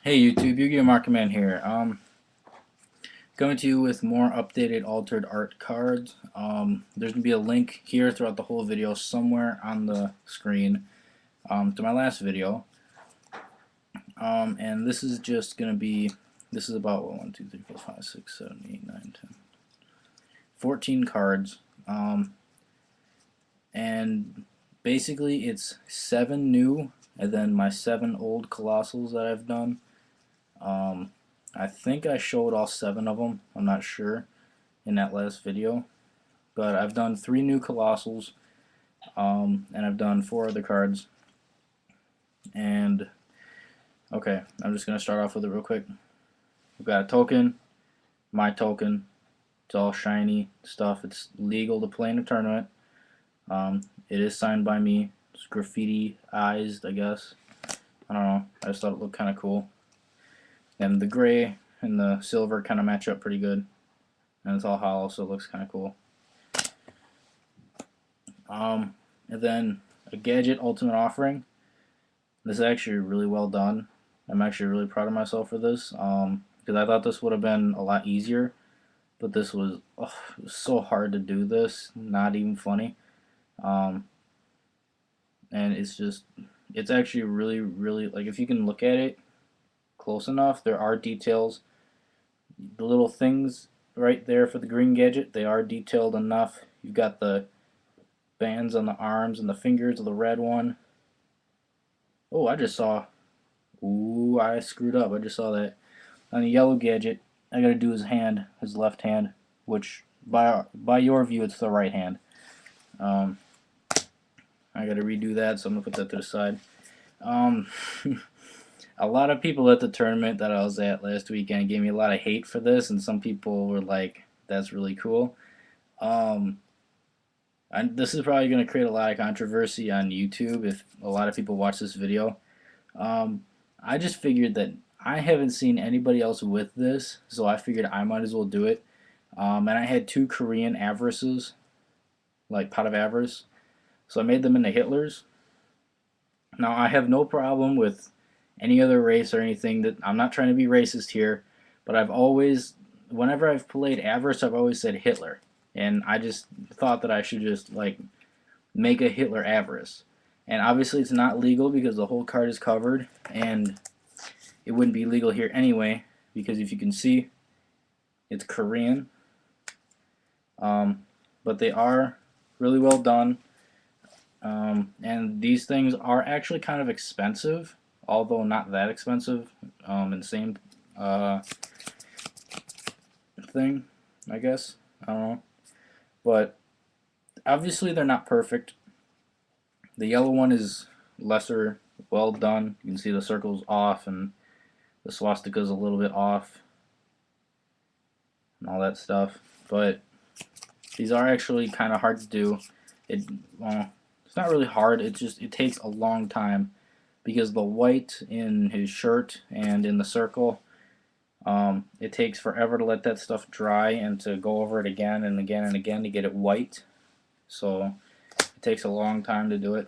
Hey YouTube, Yu-Gi-Oh! Markman here. Coming to you with more updated altered art cards. There's gonna be a link here throughout the whole video somewhere on the screen to my last video. And this is just gonna be this is about 1, 2, 3, 4, 5, 6, 7, 8, 9, 10, 14 cards. And basically it's 7 new and then my 7 old colossals that I've done. I think I showed all 7 of them. I'm not sure in that last video, but I've done 3 new colossals, and I've done 4 other cards. And okay, I'm just gonna start off with it real quick. We've got a token, my token. It's all shiny stuff. It's legal to play in a tournament. It is signed by me. It's graffiti-ized, I guess. I don't know. I just thought it looked kind of cool. And the gray and the silver kind of match up pretty good. And it's all hollow, so it looks kind of cool. And then a Gadget Ultimate Offering. This is actually really well done. I'm actually really proud of myself for this because I thought this would have been a lot easier, but this was, it was so hard to do this. Not even funny. Um, and it's actually really, like, if you can look at it close enough, there are details. The little things right there for the green gadget, they are detailed enough. You've got the bands on the arms and the fingers of the red one. Oh, I just saw. Ooh, I screwed up. I just saw that. On the yellow gadget, I gotta do his hand, his left hand, which by your view, it's the right hand. Um, I gotta redo that, so I'm gonna put that to the side. Um, a lot of people at the tournament that I was at last weekend gave me a lot of hate for this, and some people were like, "That's really cool." Um, this is probably gonna create a lot of controversy on YouTube if a lot of people watch this video. Um, I just figured that I haven't seen anybody else with this, so I figured I might as well do it. And I had 2 Korean Avarices, like Pot of Avarice, so I made them into Hitlers. Now I have no problem with any other race or anything. That I'm not trying to be racist here, but whenever I've played Avarice, I've always said Hitler, and I just thought that I should just like make a Hitler Avarice. And obviously it's not legal because the whole card is covered, and it wouldn't be legal here anyway because if you can see, it's Korean. But they are really well done, and these things are actually kind of expensive, although not that expensive. In the same uh, thing, I guess. I don't know, but obviously they're not perfect. The yellow one is lesser well done. You can see the circle's off and the swastika's a little bit off and all that stuff. But these are actually kind of hard to do. Well, it's not really hard. It takes a long time because the white in his shirt and in the circle, it takes forever to let that stuff dry and to go over it again and again and again to get it white. So it takes a long time to do it.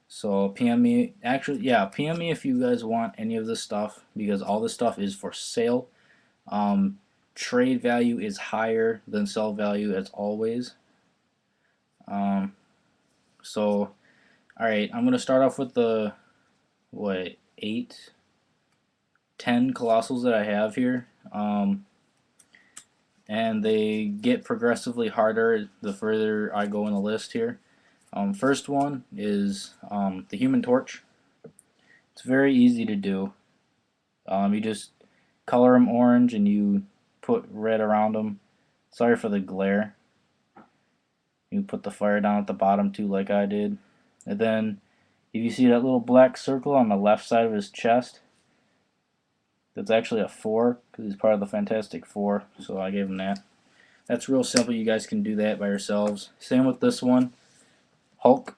So PM me, actually, yeah, PM me if you guys want any of this stuff because all this stuff is for sale. Um, Trade value is higher than sell value as always. Um, so, alright, I'm going to start off with the, what, 8, 10 colossals that I have here. And they get progressively harder the further I go in the list here. First one is the Human Torch. It's very easy to do. You just color them orange and you put red around them. Sorry for the glare. You put the fire down at the bottom too, like I did. And then, if you see that little black circle on the left side of his chest, that's actually a 4 because he's part of the Fantastic Four, so I gave him that. That's real simple. You guys can do that by yourselves. Same with this one, Hulk.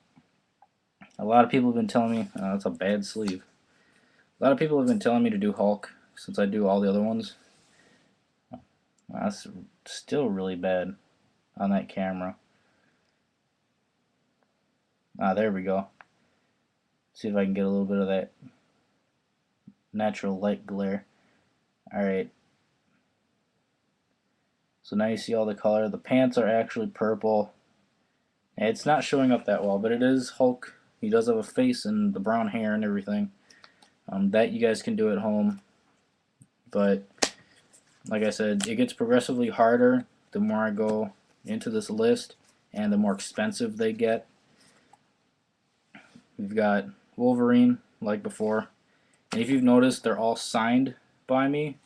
A lot of people have been telling me that's a bad sleeve. A lot of people have been telling me to do Hulk since I do all the other ones. That's still really bad on that camera. There we go. See if I can get a little bit of that. natural light glare. Alright, so now you see all the color. The pants are actually purple. It's not showing up that well, but it is Hulk. He does have a face and the brown hair and everything. That you guys can do at home. But like I said, it gets progressively harder the more I go into this list and the more expensive they get. We've got Wolverine, like before. And if you've noticed, they're all signed by me,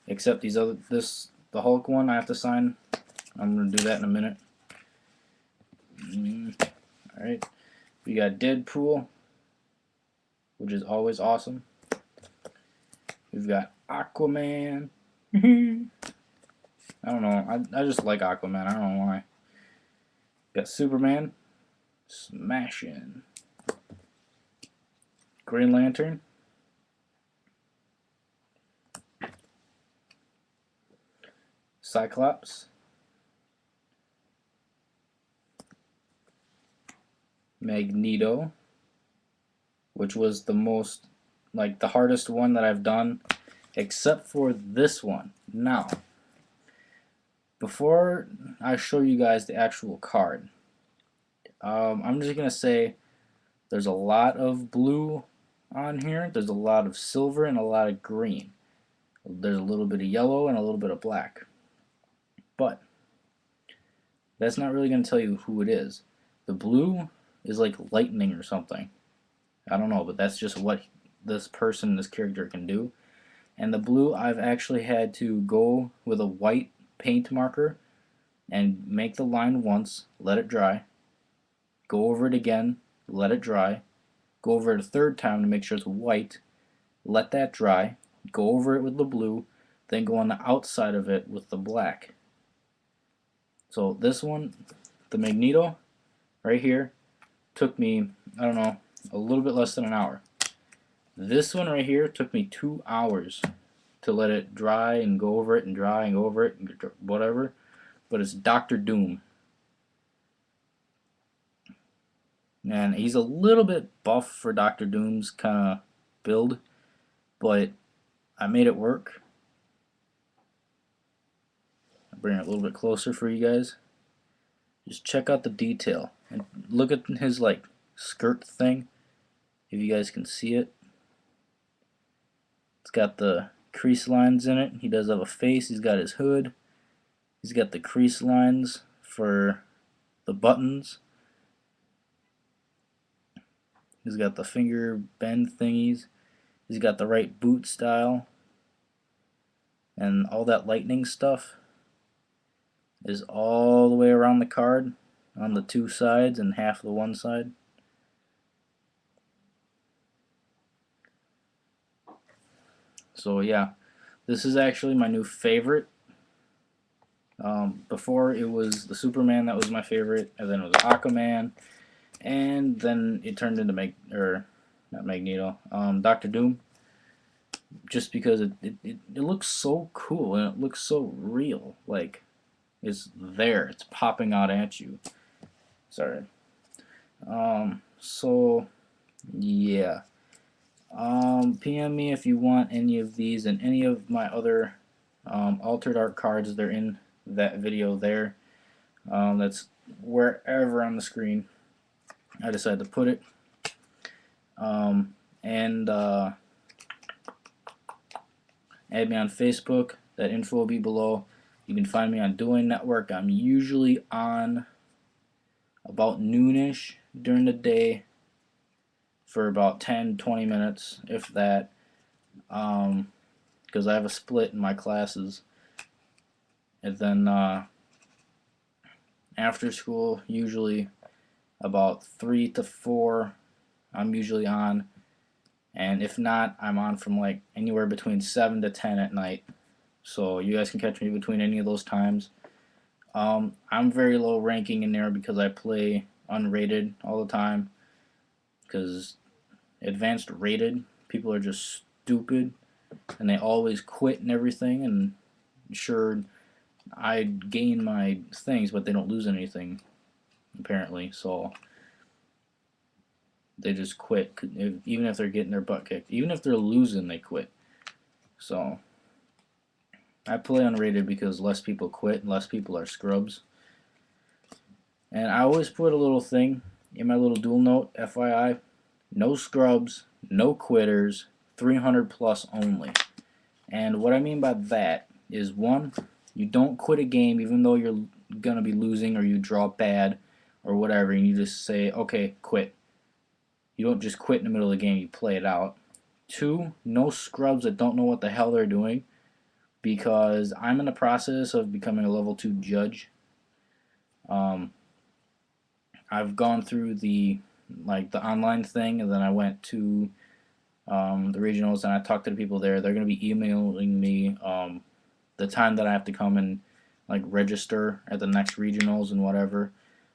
except the Hulk one I have to sign. I'm going to do that in a minute. Alright, we got Deadpool, which is always awesome. We've got Aquaman. I don't know, I just like Aquaman, I don't know why. Got Superman, smashing. Green Lantern. Cyclops. Magneto, which was the most, like, the hardest one that I've done, except for this one. Now, before I show you guys the actual card, I'm just going to say there's a lot of blue on here, there's a lot of silver and a lot of green. There's a little bit of yellow and a little bit of black. But that's not really going to tell you who it is. The blue is like lightning or something. I don't know, but that's just what this person, this character can do. And the blue, I've actually had to go with a white paint marker and make the line once, let it dry, go over it again, let it dry, go over it a third time to make sure it's white, let that dry, go over it with the blue, then go on the outside of it with the black. So this one, the Magneto, right here, took me, I don't know, a little bit less than an hour. This one right here took me 2 hours to let it dry and go over it and dry and go over it and whatever. But it's Doctor Doom. And he's a little bit buff for Doctor Doom's kind of build, but I made it work. I'll bring it a little bit closer for you guys. Just check out the detail and look at his like skirt thing, if you guys can see it. It's got the crease lines in it. He does have a face. He's got his hood. He's got the crease lines for the buttons. He's got the finger bend thingies. He's got the right boot style. And all that lightning stuff is all the way around the card on the two sides and half the one side. So yeah, this is actually my new favorite. Before it was the Superman that was my favorite, and then it was Aquaman, and then it turned into not Magneto, Doctor Doom. Just because it looks so cool and it looks so real, like it's there, it's popping out at you. Sorry. So yeah. PM me if you want any of these and any of my other Altered Art cards. They're in that video there. That's wherever on the screen I decided to put it. And add me on Facebook. That info will be below. You can find me on Dueling Network. I'm usually on about noonish during the day for about 10-20 minutes, if that, because I have a split in my classes. And then after school, usually about 3 to 4, I'm usually on. And if not, I'm on from like anywhere between 7 to 10 at night. So you guys can catch me between any of those times. I'm very low ranking in there because I play unrated all the time. Because advanced rated, people are just stupid. And they always quit and everything. And sure, I gain my things, but they don't lose anything, apparently. So they just quit, even if they're getting their butt kicked. Even if they're losing, they quit. So I play unrated because less people quit, and less people are scrubs. And I always put a little thing in my little dual note, FYI, no scrubs, no quitters, 300 plus only. And what I mean by that is, one, you don't quit a game even though you're going to be losing or you draw bad or whatever, and you just say, okay, quit. You don't just quit in the middle of the game, you play it out. Two, no scrubs that don't know what the hell they're doing, because I'm in the process of becoming a level 2 judge. I've gone through the online thing, and then I went to the regionals, and I talked to the people there. They're going to be emailing me the time that I have to come and register at the next regionals and whatever.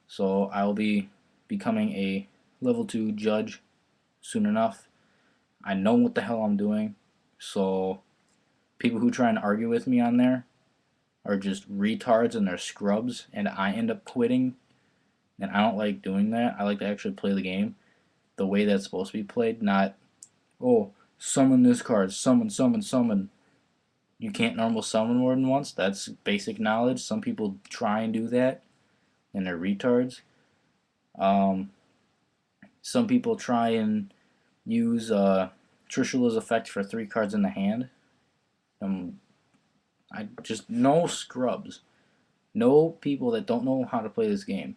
So I'll be becoming a level 2 judge soon enough. I know what the hell I'm doing. So people who try and argue with me on there are just retards and they're scrubs, and I end up quitting. And I don't like doing that. I like to actually play the game the way that's supposed to be played, not, oh, summon this card, summon, summon, summon. You can't normal summon more than once. That's basic knowledge. Some people try and do that, and they're retards. Some people try and use Trishula's effect for 3 cards in the hand. I just, no scrubs. No people that don't know how to play this game.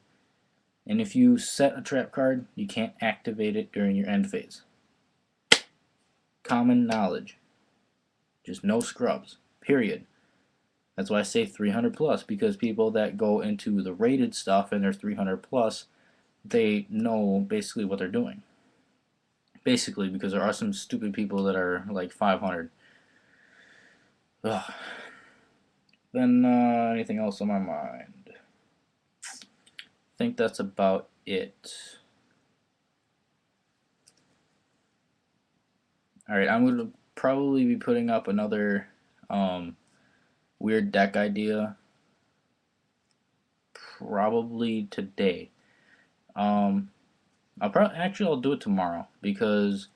And if you set a trap card, you can't activate it during your end phase. Common knowledge. Just no scrubs. Period. That's why I say 300 plus, because people that go into the rated stuff and they're 300 plus, they know basically what they're doing. Basically, because there are some stupid people that are like 500. Ugh. Then anything else on my mind? I think that's about it. Alright, I'm going to probably be putting up another weird deck idea probably today. I'll do it tomorrow, because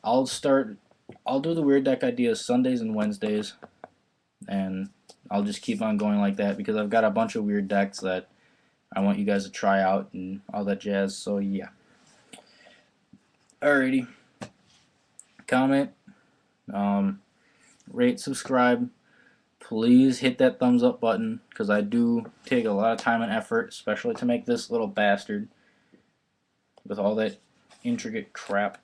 I'll do the weird deck ideas Sundays and Wednesdays, and I'll just keep on going like that, because I've got a bunch of weird decks that I want you guys to try out and all that jazz. So yeah. Alrighty. Comment, rate, subscribe. Please hit that thumbs up button, because I do take a lot of time and effort, especially to make this little bastard with all that intricate crap.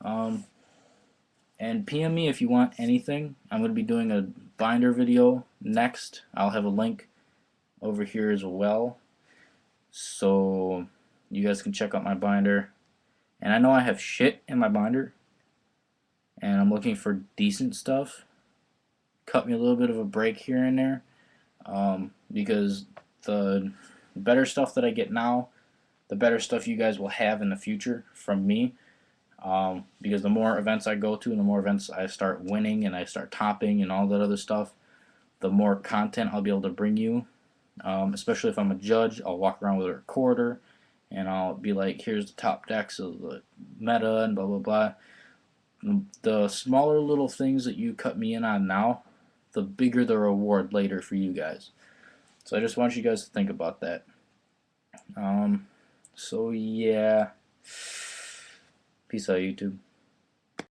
And PM me if you want anything. I'm going to be doing a binder video next. I'll have a link over here as well, so you guys can check out my binder. And I know I have shit in my binder, and I'm looking for decent stuff. Cut me a little bit of a break here and there, because the better stuff that I get now, the better stuff you guys will have in the future from me. Because the more events I go to and the more events I start winning and I start topping and all that other stuff, the more content I'll be able to bring you. Especially if I'm a judge, I'll walk around with a recorder and I'll be like, here's the top decks of the meta and blah blah blah. The smaller little things that you cut me in on now, the bigger the reward later for you guys. So I just want you guys to think about that. So yeah. Peace out, YouTube.